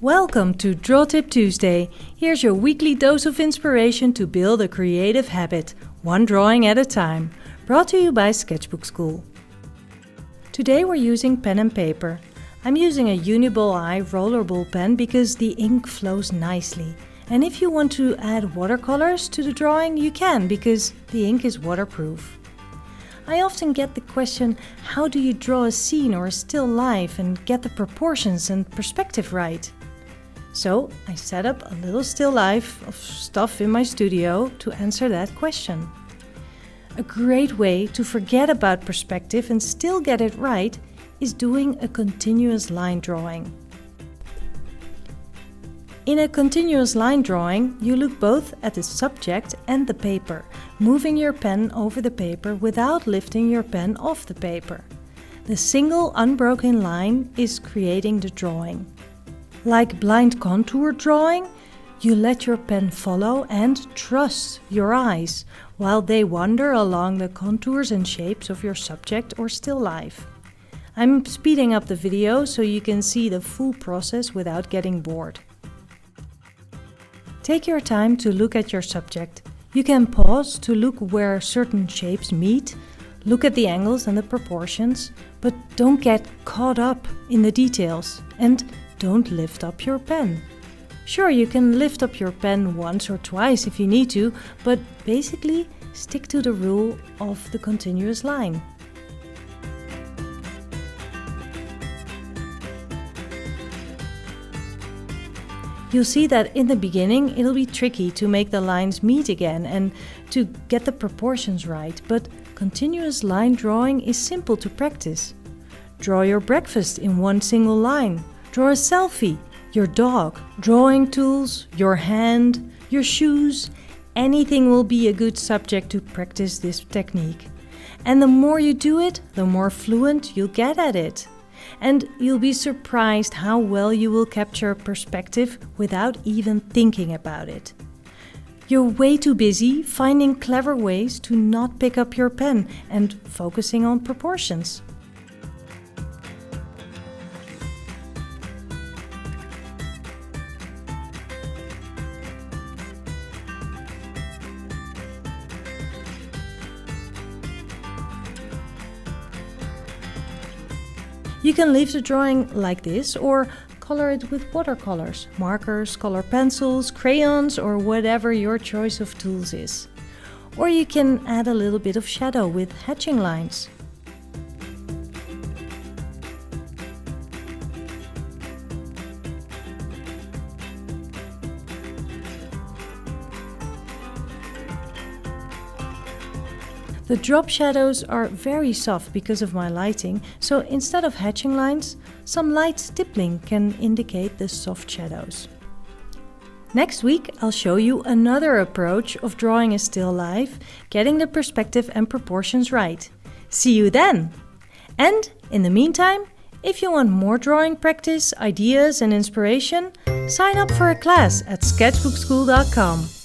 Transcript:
Welcome to Draw Tip Tuesday. Here's your weekly dose of inspiration to build a creative habit, one drawing at a time. Brought to you by Sketchbook School. Today we're using pen and paper. I'm using a Uniball Eye rollerball pen because the ink flows nicely. And if you want to add watercolors to the drawing, you can because the ink is waterproof. I often get the question, how do you draw a scene or a still life and get the proportions and perspective right? So I set up a little still life of stuff in my studio to answer that question. A great way to forget about perspective and still get it right is doing a continuous line drawing. In a continuous line drawing, you look both at the subject and the paper, moving your pen over the paper without lifting your pen off the paper. The single unbroken line is creating the drawing. Like blind contour drawing, you let your pen follow and trust your eyes while they wander along the contours and shapes of your subject or still life. I'm speeding up the video so you can see the full process without getting bored. Take your time to look at your subject. You can pause to look where certain shapes meet, look at the angles and the proportions, but don't get caught up in the details and don't lift up your pen. Sure, you can lift up your pen once or twice if you need to, but basically stick to the rule of the continuous line. You'll see that in the beginning it'll be tricky to make the lines meet again and to get the proportions right, but continuous line drawing is simple to practice. Draw your breakfast in one single line. Draw a selfie, your dog, drawing tools, your hand, your shoes. Anything will be a good subject to practice this technique. And the more you do it, the more fluent you'll get at it. And you'll be surprised how well you will capture perspective without even thinking about it. You're way too busy finding clever ways to not pick up your pen and focusing on proportions. You can leave the drawing like this or color it with watercolors, markers, color pencils, crayons or whatever your choice of tools is. Or you can add a little bit of shadow with hatching lines. The drop shadows are very soft because of my lighting, so instead of hatching lines, some light stippling can indicate the soft shadows. Next week I'll show you another approach of drawing a still life, getting the perspective and proportions right. See you then! And in the meantime, if you want more drawing practice, ideas and inspiration, sign up for a class at sketchbookschool.com.